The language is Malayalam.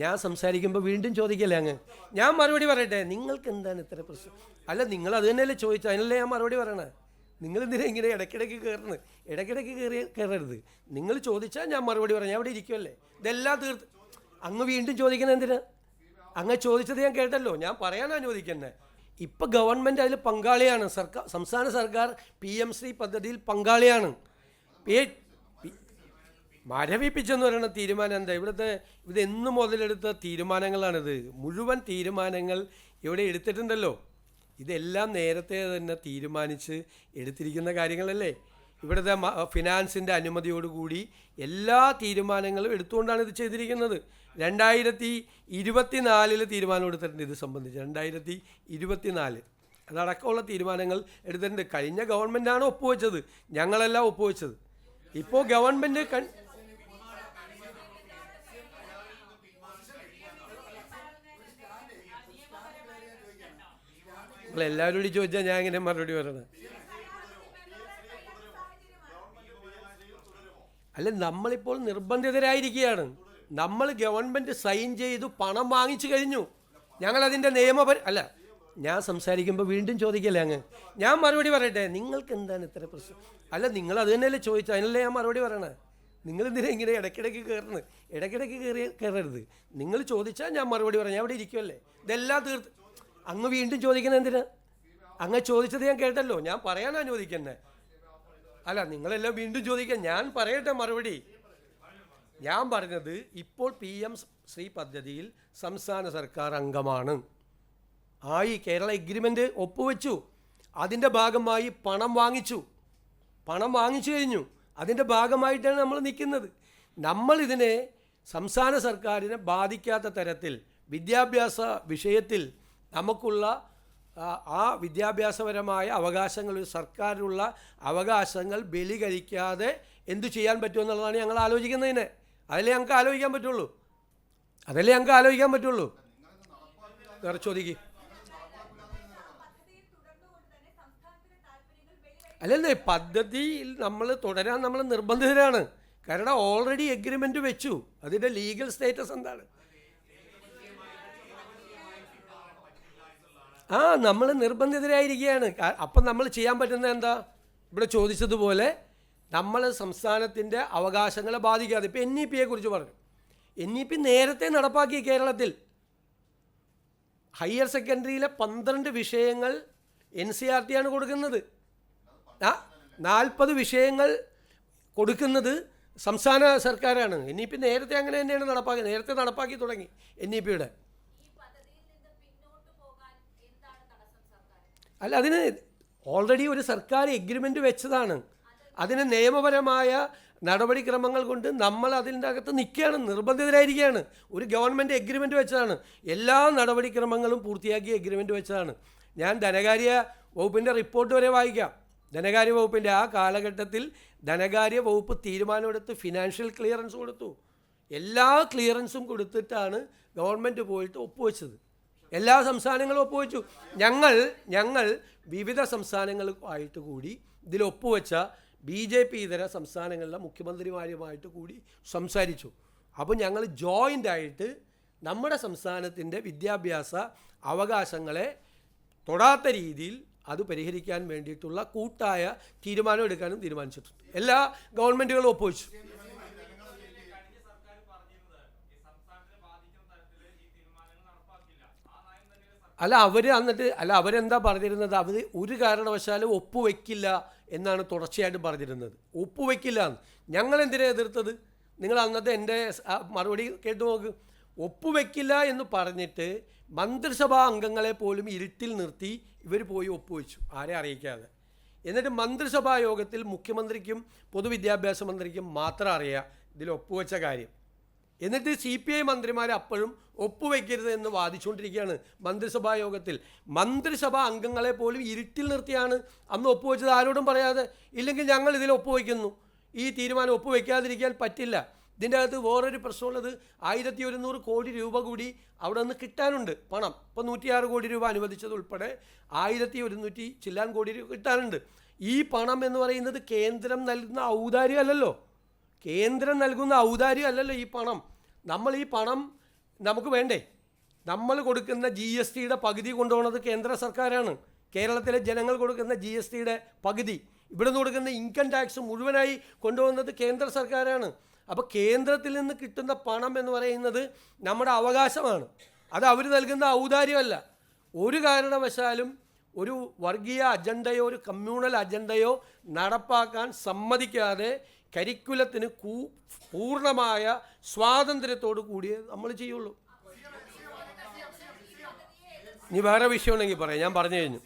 ഞാൻ സംസാരിക്കുമ്പോൾ വീണ്ടും ചോദിക്കല്ലേ അങ്ങ്? ഞാൻ മറുപടി പറയട്ടെ. നിങ്ങൾക്ക് എന്താണ് ഇത്ര പ്രശ്നം? അല്ല, നിങ്ങൾ അത് തന്നെയല്ലേ ചോദിച്ചു, അതിനല്ലേ ഞാൻ മറുപടി പറയണേ. നിങ്ങൾ എന്തിനാ ഇങ്ങനെ ഇടയ്ക്കിടയ്ക്ക് കയറുന്നത്? ഇടയ്ക്കിടയ്ക്ക് കയറരുത്. നിങ്ങൾ ചോദിച്ചാൽ ഞാൻ മറുപടി പറയാം. ഞാൻ അവിടെ ഇരിക്കുമല്ലേ, ഇതെല്ലാം തീർത്ത് അങ്ങ് വീണ്ടും ചോദിക്കുന്നത് എന്തിനാ? അങ്ങ് ചോദിച്ചത് ഞാൻ കേട്ടല്ലോ, ഞാൻ പറയാൻ അനുവദിക്കണ്ടേ? ഇപ്പം ഗവൺമെൻറ് അതിൽ പങ്കാളിയാണ്. സംസ്ഥാന സർക്കാർ PM ശ്രീ പദ്ധതിയിൽ പങ്കാളിയാണ്. മരവിപ്പിച്ചെന്ന് പറയുന്ന തീരുമാനം എന്താ? ഇത് എന്ന് മുതലെടുത്ത തീരുമാനങ്ങളാണിത്. മുഴുവൻ തീരുമാനങ്ങൾ ഇവിടെ എടുത്തിട്ടുണ്ടല്ലോ. ഇതെല്ലാം നേരത്തെ തന്നെ തീരുമാനിച്ച് എടുത്തിരിക്കുന്ന കാര്യങ്ങളല്ലേ. ഇവിടുത്തെ ഫിനാൻസിൻ്റെ അനുമതിയോടുകൂടി എല്ലാ തീരുമാനങ്ങളും എടുത്തുകൊണ്ടാണ് ഇത് ചെയ്തിരിക്കുന്നത്. 2024 തീരുമാനം എടുത്തിട്ടുണ്ട് ഇത് സംബന്ധിച്ച്. 2024 അതടക്കമുള്ള തീരുമാനങ്ങൾ എടുത്തിട്ടുണ്ട്. കഴിഞ്ഞ ഗവൺമെൻറ്റാണ് ഒപ്പുവെച്ചത്, ഞങ്ങളല്ല ഒപ്പുവെച്ചത്. ഇപ്പോൾ ഗവൺമെൻറ് എല്ലാവരോടും ചോദിച്ചാൽ ഞാൻ എങ്ങനെ മറുപടി പറയണത്? അല്ല, നമ്മളിപ്പോൾ നിർബന്ധിതരായിരിക്കുകയാണ്. നമ്മൾ ഗവൺമെൻറ് സൈൻ ചെയ്തു പണം വാങ്ങിച്ചു കഴിഞ്ഞു. ഞങ്ങളതിൻ്റെ അല്ല, ഞാൻ സംസാരിക്കുമ്പോൾ വീണ്ടും ചോദിക്കല്ലേ അങ്ങ്? ഞാൻ മറുപടി പറയട്ടെ. നിങ്ങൾക്ക് എന്താണ് ഇത്ര പ്രശ്നം? അല്ല, നിങ്ങൾ അത് തന്നെയല്ലേ ചോദിച്ചു, അതിനല്ലേ ഞാൻ മറുപടി പറയണേ. നിങ്ങൾ എന്തിനാ ഇങ്ങനെ ഇടയ്ക്കിടയ്ക്ക് കയറുന്നത്? ഇടയ്ക്കിടയ്ക്ക് കയറരുത്. നിങ്ങൾ ചോദിച്ചാൽ ഞാൻ മറുപടി പറയാം. ഞാൻ അവിടെ ഇരിക്കുമല്ലേ, ഇതെല്ലാം തീർത്ത് അങ്ങ് വീണ്ടും ചോദിക്കുന്നത് എന്തിനാ? അങ്ങ് ചോദിച്ചത് ഞാൻ കേട്ടല്ലോ, ഞാൻ പറയാൻ അനുവദിക്കണ്ടേ? അല്ല, നിങ്ങളെല്ലാം വീണ്ടും ചോദിക്കാൻ. ഞാൻ പറയട്ടെ മറുപടി. ഞാൻ പറഞ്ഞത് ഇപ്പോൾ PM ശ്രീ പദ്ധതിയിൽ സംസ്ഥാന സർക്കാർ അംഗമാണ്. കേരള എഗ്രിമെൻ്റ് ഒപ്പുവെച്ചു. അതിൻ്റെ ഭാഗമായി പണം വാങ്ങിച്ചു കഴിഞ്ഞു. അതിൻ്റെ ഭാഗമായിട്ടാണ് നമ്മൾ നിൽക്കുന്നത്. നമ്മളിതിനെ സംസ്ഥാന സർക്കാരിനെ ബാധിക്കാത്ത തരത്തിൽ വിദ്യാഭ്യാസ വിഷയത്തിൽ നമുക്കുള്ള ആ വിദ്യാഭ്യാസപരമായ അവകാശങ്ങൾ, സർക്കാരിനുള്ള അവകാശങ്ങൾ ബലി കഴിക്കാതെ എന്തു ചെയ്യാൻ പറ്റുമെന്നുള്ളതാണ് ഞങ്ങൾ ആലോചിക്കുന്നതിന്. അതല്ലേ ഞങ്ങൾക്ക് ആലോചിക്കാൻ പറ്റുള്ളൂ. വേറെ ചോദിക്കും. അല്ലല്ലേ, പദ്ധതിയിൽ നമ്മൾ തുടരാൻ നമ്മൾ നിർബന്ധിതരാണ്. കാരണം ഓൾറെഡി എഗ്രിമെൻ്റ് വെച്ചു. അതിൻ്റെ ലീഗൽ സ്റ്റേറ്റസ് എന്താണ്? നമ്മൾ നിർബന്ധിതരായിരിക്കുകയാണ്. അപ്പം നമ്മൾ ചെയ്യാൻ പറ്റുന്നത് എന്താ? ഇവിടെ ചോദിച്ചതുപോലെ നമ്മൾ സംസ്ഥാനത്തിൻ്റെ അവകാശങ്ങളെ ബാധിക്കാതെ. ഇപ്പോൾ NEP കുറിച്ച് പറഞ്ഞു. NEP നേരത്തെ നടപ്പാക്കി. കേരളത്തിൽ ഹയർ സെക്കൻഡറിയിലെ 12 വിഷയങ്ങൾ NCERT ആണ് കൊടുക്കുന്നത്. 40 വിഷയങ്ങൾ കൊടുക്കുന്നത് സംസ്ഥാന സർക്കാരാണ്. NEP നേരത്തെ അങ്ങനെ തന്നെയാണ് നടപ്പാക്കി തുടങ്ങി. NEPയുടെ അല്ല, അതിന് ഓൾറെഡി ഒരു സർക്കാർ എഗ്രിമെൻ്റ് വെച്ചതാണ്. അതിന് നിയമപരമായ നടപടിക്രമങ്ങൾ കൊണ്ട് നമ്മൾ അതിൻ്റെ അകത്ത് നിൽക്കുകയാണ്, നിർബന്ധിതരായിരിക്കുകയാണ്. ഒരു ഗവൺമെൻറ് എഗ്രിമെൻ്റ് വെച്ചതാണ്. എല്ലാ നടപടിക്രമങ്ങളും പൂർത്തിയാക്കി എഗ്രിമെൻ്റ് വെച്ചതാണ്. ഞാൻ ധനകാര്യ വകുപ്പിൻ്റെ റിപ്പോർട്ട് വരെ വായിക്കാം. ധനകാര്യ വകുപ്പിൻ്റെ ആ കാലഘട്ടത്തിൽ ധനകാര്യ വകുപ്പ് തീരുമാനമെടുത്ത് ഫിനാൻഷ്യൽ ക്ലിയറൻസ് കൊടുത്തു. എല്ലാ ക്ലിയറൻസും കൊടുത്തിട്ടാണ് ഗവൺമെൻറ് പോയിട്ട് ഒപ്പുവെച്ചത്. എല്ലാ സംസ്ഥാനങ്ങളും ഒപ്പുവെച്ചു. ഞങ്ങൾ വിവിധ സംസ്ഥാനങ്ങളുമായിട്ട് കൂടി ഇതിൽ ഒപ്പുവെച്ച BJP ഇതര സംസ്ഥാനങ്ങളിലെ മുഖ്യമന്ത്രിമാരുമായിട്ട് കൂടി സംസാരിച്ചു. അപ്പോൾ ഞങ്ങൾ ജോയിൻ്റായിട്ട് നമ്മുടെ സംസ്ഥാനത്തിൻ്റെ വിദ്യാഭ്യാസ അവകാശങ്ങളെ തൊടാത്ത രീതിയിൽ അത് പരിഹരിക്കാൻ വേണ്ടിയിട്ടുള്ള കൂട്ടായ തീരുമാനം എടുക്കാനും തീരുമാനിച്ചിട്ടുണ്ട്. എല്ലാ ഗവൺമെൻറ്റുകളും ഒപ്പുവെച്ചു. അവരെന്താ പറഞ്ഞിരുന്നത്? അവർ ഒരു കാരണവശാലും ഒപ്പുവെക്കില്ല എന്നാണ് തുടർച്ചയായിട്ട് പറഞ്ഞിരുന്നത്. ഒപ്പുവെക്കില്ല എന്ന്. ഞങ്ങളെന്തിനാ എതിർത്തത്? നിങ്ങൾ അന്നത്തെ എൻ്റെ മറുപടി കേട്ടു നോക്ക്. ഒപ്പുവെക്കില്ല എന്ന് പറഞ്ഞിട്ട് മന്ത്രിസഭാ അംഗങ്ങളെ പോലും ഇരുട്ടിൽ നിർത്തി ഇവർ പോയി ഒപ്പുവെച്ചു, ആരെ അറിയിക്കാതെ. എന്നിട്ട് മന്ത്രിസഭാ യോഗത്തിൽ മുഖ്യമന്ത്രിക്കും പൊതുവിദ്യാഭ്യാസ മന്ത്രിക്കും മാത്രം അറിയാം ഇതിൽ ഒപ്പുവെച്ച കാര്യം. എന്നിട്ട് CPI മന്ത്രിമാർ അപ്പോഴും ഒപ്പുവെക്കരുത് എന്ന് വാദിച്ചുകൊണ്ടിരിക്കുകയാണ് മന്ത്രിസഭാ യോഗത്തിൽ. മന്ത്രിസഭാ അംഗങ്ങളെ പോലും ഇരുട്ടിൽ നിർത്തിയാണ് അന്ന് ഒപ്പുവെച്ചത്, ആരോടും പറയാതെ. ഇല്ലെങ്കിൽ ഞങ്ങൾ ഇതിൽ ഒപ്പുവെക്കുന്നു. ഈ തീരുമാനം ഒപ്പുവെക്കാതിരിക്കാൻ പറ്റില്ല. ഇതിൻ്റെ അകത്ത് വേറൊരു പ്രശ്നമുള്ളത്, 1100 കോടി രൂപ കൂടി അവിടെ നിന്ന് കിട്ടാനുണ്ട് പണം. ഇപ്പോൾ 106 കോടി രൂപ അനുവദിച്ചത് ഉൾപ്പെടെ 1100 ചില്ലാൻ കോടി രൂപ കിട്ടാനുണ്ട്. ഈ പണം എന്ന് പറയുന്നത് കേന്ദ്രം നൽകുന്ന ഔദാര്യമല്ലല്ലോ. ഈ പണം നമ്മൾ ഈ പണം നമുക്ക് വേണ്ടേ? നമ്മൾ കൊടുക്കുന്ന GSTയുടെ പകുതി കൊണ്ടുപോകുന്നത് കേന്ദ്ര സർക്കാരാണ്. കേരളത്തിലെ ജനങ്ങൾ കൊടുക്കുന്ന GSTയുടെ പകുതി, ഇവിടുന്ന് കൊടുക്കുന്ന ഇൻകം ടാക്സ് മുഴുവനായി കൊണ്ടുപോകുന്നത് കേന്ദ്ര സർക്കാരാണ്. അപ്പോൾ കേന്ദ്രത്തിൽ നിന്ന് കിട്ടുന്ന പണം എന്ന് പറയുന്നത് നമ്മുടെ അവകാശമാണ്. അത് അവർ നൽകുന്ന ഔദാര്യമല്ല. ഒരു കാരണവശാലും ഒരു വർഗീയ അജണ്ടയോ ഒരു കമ്മ്യൂണൽ അജണ്ടയോ നടപ്പാക്കാൻ സമ്മതിക്കാതെ കരിക്കുലത്തിന് പൂർണ്ണമായ സ്വാതന്ത്ര്യത്തോടു കൂടിയേ നമ്മൾ ചെയ്യുള്ളൂ. ഇനി വേറെ വിഷയം ഉണ്ടെങ്കിൽ പറയാം, ഞാൻ പറഞ്ഞു കഴിഞ്ഞു.